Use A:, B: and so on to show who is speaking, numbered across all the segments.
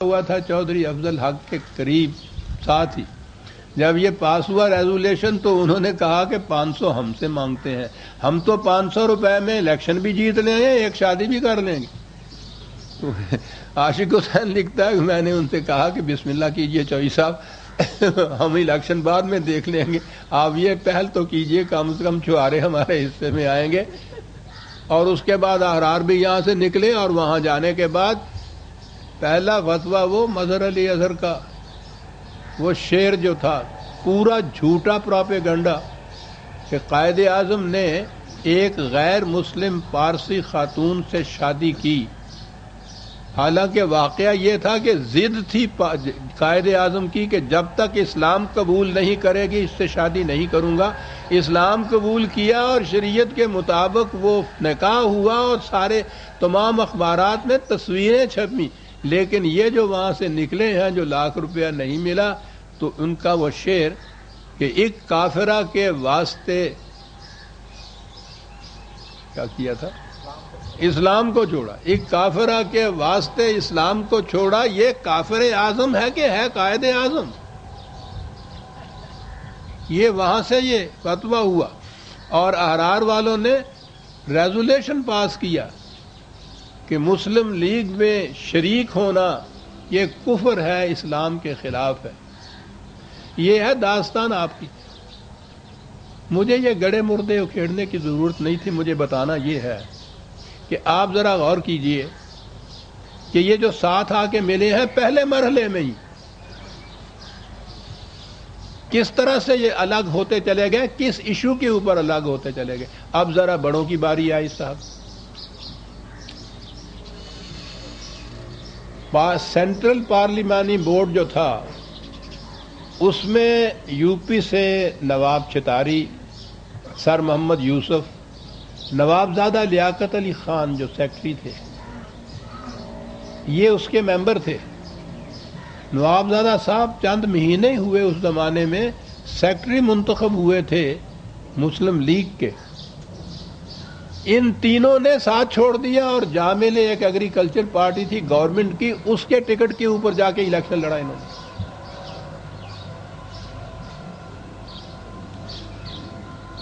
A: ہوا تھا چودھری افضل حق کے قریب ساتھ ہی جب یہ پاس ہوا ریزولیشن تو انہوں نے کہا کہ 500 ہم سے مانگتے ہیں، ہم تو 500 روپے میں الیکشن بھی جیت لیں گے، ایک شادی بھی کر لیں گے۔ عاشق حسین لکھتا ہے کہ میں نے ان سے کہا کہ بسم اللہ کیجئے چوئی صاحب، ہم الیکشن بعد میں دیکھ لیں گے، آپ یہ پہل تو کیجئے، کم سے کم چھوارے ہمارے حصے میں آئیں گے۔ اور اس کے بعد احرار بھی یہاں سے نکلے، اور وہاں جانے کے بعد پہلا فتویٰ وہ مظہر علی اظہر کا وہ شعر جو تھا، پورا جھوٹا پراپیگنڈا کہ قائد اعظم نے ایک غیر مسلم پارسی خاتون سے شادی کی، حالانکہ واقعہ یہ تھا کہ ضد تھی قائد اعظم کی کہ جب تک اسلام قبول نہیں کرے گی اس سے شادی نہیں کروں گا۔ اسلام قبول کیا اور شریعت کے مطابق وہ نکاح ہوا، اور سارے تمام اخبارات میں تصویریں چھپی، لیکن یہ جو وہاں سے نکلے ہیں جو لاکھ روپیہ نہیں ملا، تو ان کا وہ شعر کہ ایک کافرہ کے واسطے کیا کیا تھا، اسلام کو چھوڑا، ایک کافرہ کے واسطے اسلام کو چھوڑا، یہ کافر اعظم ہے کہ ہے قائد اعظم؟ یہ وہاں سے یہ فتویٰ ہوا، اور احرار والوں نے ریزولیشن پاس کیا کہ مسلم لیگ میں شریک ہونا یہ کفر ہے، اسلام کے خلاف ہے۔ یہ ہے داستان آپ کی۔ مجھے یہ گڑے مردے اکھیڑنے کی ضرورت نہیں تھی، مجھے بتانا یہ ہے کہ آپ ذرا غور کیجئے کہ یہ جو ساتھ آ کے ملے ہیں پہلے مرحلے میں ہی کس طرح سے یہ الگ ہوتے چلے گئے، کس ایشو کے اوپر الگ ہوتے چلے گئے۔ اب ذرا بڑوں کی باری آئی صاحب۔ سینٹرل پارلیمانی بورڈ جو تھا اس میں یو پی سے نواب چتاری، سر محمد یوسف، نوابزادہ لیاقت علی خان جو سیکرٹری تھے، یہ اس کے ممبر تھے۔ نوابزادہ صاحب چند مہینے ہوئے اس زمانے میں سیکرٹری منتخب ہوئے تھے مسلم لیگ کے، ان تینوں نے ساتھ چھوڑ دیا اور جا ملے ایک ایگریکلچر پارٹی تھی گورنمنٹ کی، اس کے ٹکٹ کے اوپر جا کے الیکشن لڑا انہوں نے۔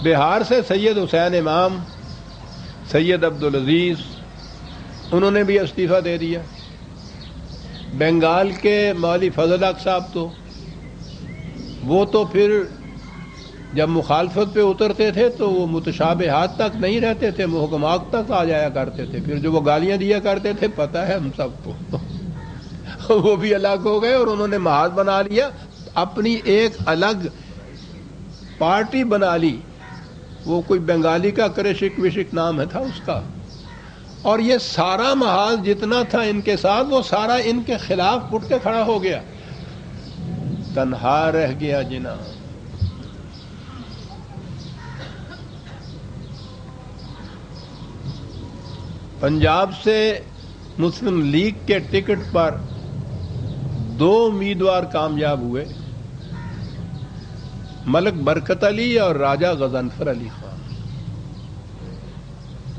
A: بہار سے سید حسین امام، سید عبدالعزیز، انہوں نے بھی استعفیٰ دے دیا۔ بنگال کے مولوی فضل حق صاحب تو وہ تو پھر جب مخالفت پہ اترتے تھے تو وہ متشابہات تک نہیں رہتے تھے، محکمات تک آ جایا کرتے تھے، پھر جو وہ گالیاں دیا کرتے تھے پتہ ہے ہم سب کو، وہ بھی الگ ہو گئے اور انہوں نے محاذ بنا لیا، اپنی ایک الگ پارٹی بنا لی، وہ کوئی بنگالی کا کرشک وشک نام ہے تھا اس کا، اور یہ سارا محاذ جتنا تھا ان کے ساتھ وہ سارا ان کے خلاف اٹھ کے کھڑا ہو گیا۔ تنہا رہ گیا جنا۔ پنجاب سے مسلم لیگ کے ٹکٹ پر 2 امیدوار کامیاب ہوئے، ملک برکت علی اور راجہ غضنفر علی خان۔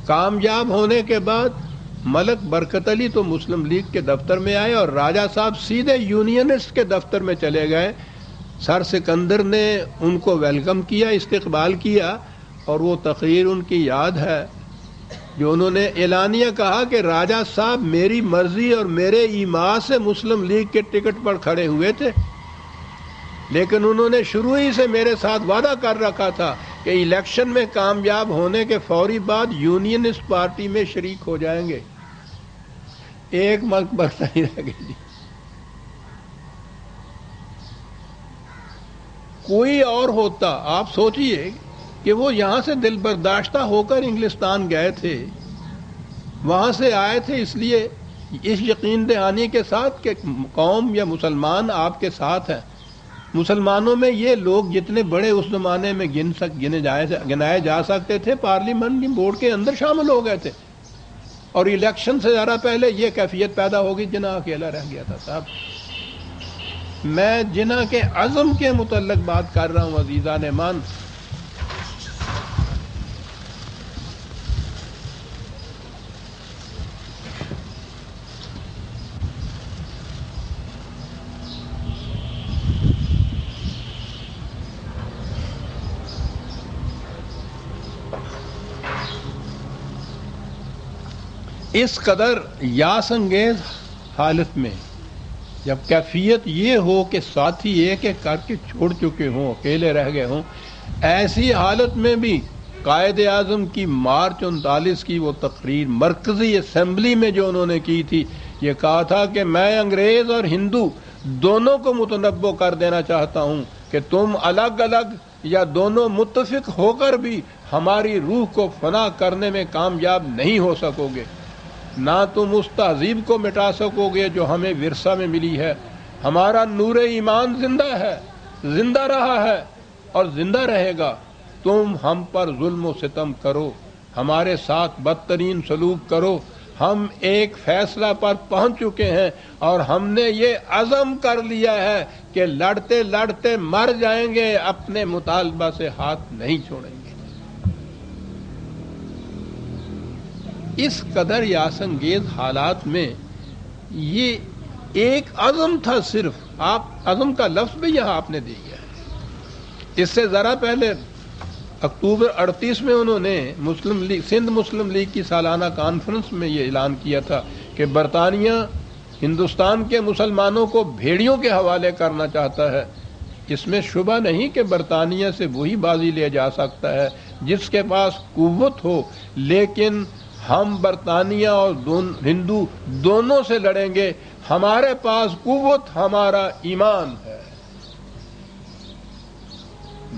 A: کامیاب ہونے کے بعد ملک برکت علی تو مسلم لیگ کے دفتر میں آئے اور راجہ صاحب سیدھے یونینسٹ کے دفتر میں چلے گئے۔ سر سکندر نے ان کو ویلکم کیا، استقبال کیا، اور وہ تقریر ان کی یاد ہے جو انہوں نے اعلانیہ کہا کہ راجہ صاحب میری مرضی اور میرے ایما سے مسلم لیگ کے ٹکٹ پر کھڑے ہوئے تھے، لیکن انہوں نے شروع ہی سے میرے ساتھ وعدہ کر رکھا تھا کہ الیکشن میں کامیاب ہونے کے فوری بعد یونینسٹ پارٹی میں شریک ہو جائیں گے۔ ایک ملک برتا ہی رہ گئی جی۔ کوئی اور ہوتا، آپ سوچئے کہ وہ یہاں سے دل برداشتہ ہو کر انگلستان گئے تھے، وہاں سے آئے تھے اس لیے اس یقین دہانی کے ساتھ کہ قوم یا مسلمان آپ کے ساتھ ہیں۔ مسلمانوں میں یہ لوگ جتنے بڑے اس زمانے میں گنائے جا سکتے تھے پارلیمنٹ بورڈ کے اندر شامل ہو گئے تھے، اور الیکشن سے ذرا پہلے یہ کیفیت پیدا ہوگی، جناح اکیلا رہ گیا تھا۔ صاحب میں جناح کے عزم کے متعلق بات کر رہا ہوں عزیزان مان۔ اس قدر یاس انگیز حالت میں جب کیفیت یہ ہو کہ ساتھی ایک ایک کر کے چھوڑ چکے ہوں، اکیلے رہ گئے ہوں، ایسی حالت میں بھی قائد اعظم کی مارچ 39 کی وہ تقریر مرکزی اسمبلی میں جو انہوں نے کی تھی، یہ کہا تھا کہ میں انگریز اور ہندو دونوں کو متنبع کر دینا چاہتا ہوں کہ تم الگ الگ یا دونوں متفق ہو کر بھی ہماری روح کو فنا کرنے میں کامیاب نہیں ہو سکو گے، نہ تم اس تہذیب کو مٹا سکو گے جو ہمیں ورثہ میں ملی ہے۔ ہمارا نور ایمان زندہ ہے، زندہ رہا ہے اور زندہ رہے گا۔ تم ہم پر ظلم و ستم کرو، ہمارے ساتھ بدترین سلوک کرو، ہم ایک فیصلہ پر پہنچ چکے ہیں اور ہم نے یہ عزم کر لیا ہے کہ لڑتے لڑتے مر جائیں گے، اپنے مطالبہ سے ہاتھ نہیں چھوڑیں گے۔ اس قدر یاس انگیز حالات میں یہ ایک عزم تھا، صرف آپ عزم کا لفظ بھی یہاں آپ نے دیا ہے۔ اس سے ذرا پہلے اکتوبر 38 میں انہوں نے مسلم لیگ، سندھ مسلم لیگ کی سالانہ کانفرنس میں یہ اعلان کیا تھا کہ برطانیہ ہندوستان کے مسلمانوں کو بھیڑیوں کے حوالے کرنا چاہتا ہے۔ اس میں شبہ نہیں کہ برطانیہ سے وہی بازی لے جا سکتا ہے جس کے پاس قوت ہو، لیکن ہم برطانیہ اور ہندو دونوں سے لڑیں گے، ہمارے پاس قوت، ہمارا ایمان ہے۔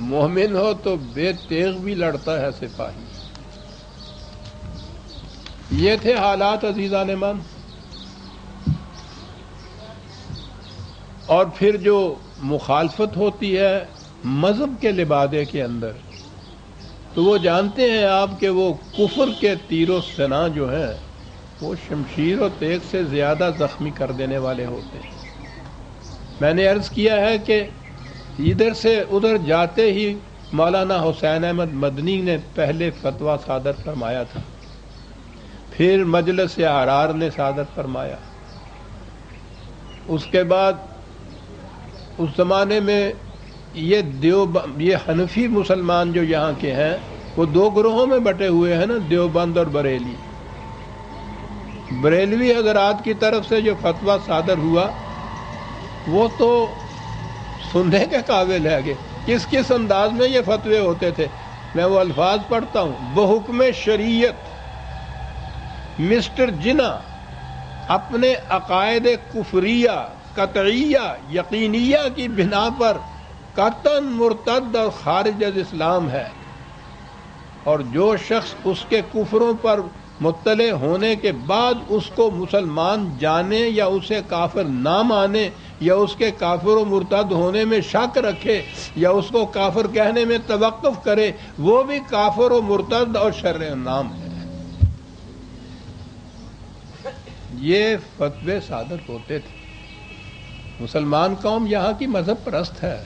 A: مومن ہو تو بے تیغ بھی لڑتا ہے سپاہی۔ یہ تھے حالات عزیزان من۔ اور پھر جو مخالفت ہوتی ہے مذہب کے لبادے کے اندر، تو وہ جانتے ہیں آپ کہ وہ کفر کے تیر و سنا جو ہیں وہ شمشیر و تیغ سے زیادہ زخمی کر دینے والے ہوتے ہیں۔ میں نے عرض کیا ہے کہ ادھر سے ادھر جاتے ہی مولانا حسین احمد مدنی نے پہلے فتویٰ صادر فرمایا تھا، پھر مجلس احرار نے صادر فرمایا، اس کے بعد اس زمانے میں یہ حنفی مسلمان جو یہاں کے ہیں وہ دو گروہوں میں بٹے ہوئے ہیں نا، دیوبند اور بریلی۔ بریلوی حضرات کی طرف سے جو فتویٰ صادر ہوا وہ تو سننے کے قابل ہے کہ کس انداز میں یہ فتوے ہوتے تھے۔ میں وہ الفاظ پڑھتا ہوں: بحکم شریعت مسٹر جناح اپنے عقائد کفریہ قطعیہ یقینیہ کی بنا پر قطعاً مرتد اور خارج از اسلام ہے، اور جو شخص اس کے کفروں پر مطلع ہونے کے بعد اس کو مسلمان جانے یا اسے کافر نہ مانے یا اس کے کافر و مرتد ہونے میں شک رکھے یا اس کو کافر کہنے میں توقف کرے، وہ بھی کافر و مرتد اور شرع نام ہے۔ یہ فتوے صادر ہوتے تھے۔ مسلمان قوم یہاں کی مذہب پرست ہے۔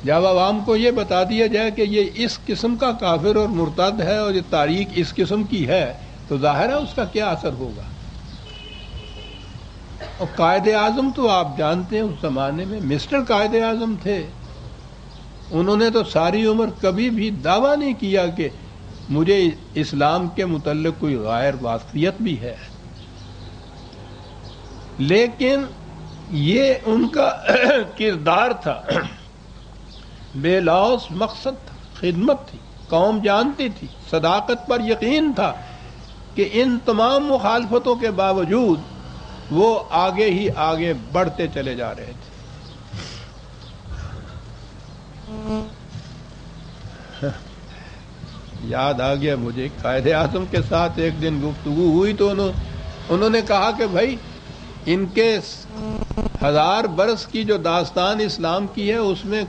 A: جب عوام کو یہ بتا دیا جائے کہ یہ اس قسم کا کافر اور مرتد ہے اور یہ تاریخ اس قسم کی ہے، تو ظاہر ہے اس کا کیا اثر ہوگا۔ اور قائد اعظم تو آپ جانتے ہیں اس زمانے میں مسٹر قائد اعظم تھے، انہوں نے تو ساری عمر کبھی بھی دعویٰ نہیں کیا کہ مجھے اسلام کے متعلق کوئی غیر واقفیت بھی ہے، لیکن یہ ان کا کردار تھا، بے لوث مقصد تھا، خدمت تھی، قوم جانتی تھی، صداقت پر یقین تھا کہ ان تمام مخالفتوں کے باوجود وہ آگے ہی آگے بڑھتے چلے جا رہے تھے۔ یاد آ گیا مجھے قائد اعظم کے ساتھ ایک دن گفتگو ہوئی تو انہوں نے کہا کہ بھائی ان کے 1000 برس کی جو داستان اسلام کی ہے اس میں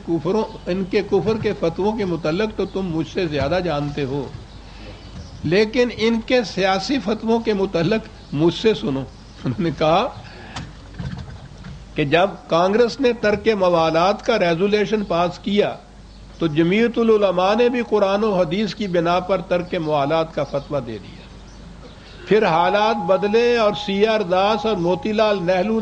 A: ان کے کفر کے فتووں کے متعلق تو تم مجھ سے زیادہ جانتے ہو، لیکن ان کے سیاسی فتووں کے متعلق مجھ سے سنو۔ انہوں نے کہا کہ جب کانگریس نے ترک موالات کا ریزولیشن پاس کیا تو جمعیت العلماء نے بھی قرآن و حدیث کی بنا پر ترک موالات کا فتویٰ دے دیا، پھر حالات بدلے اور سی آر داس اور موتی لال نہرو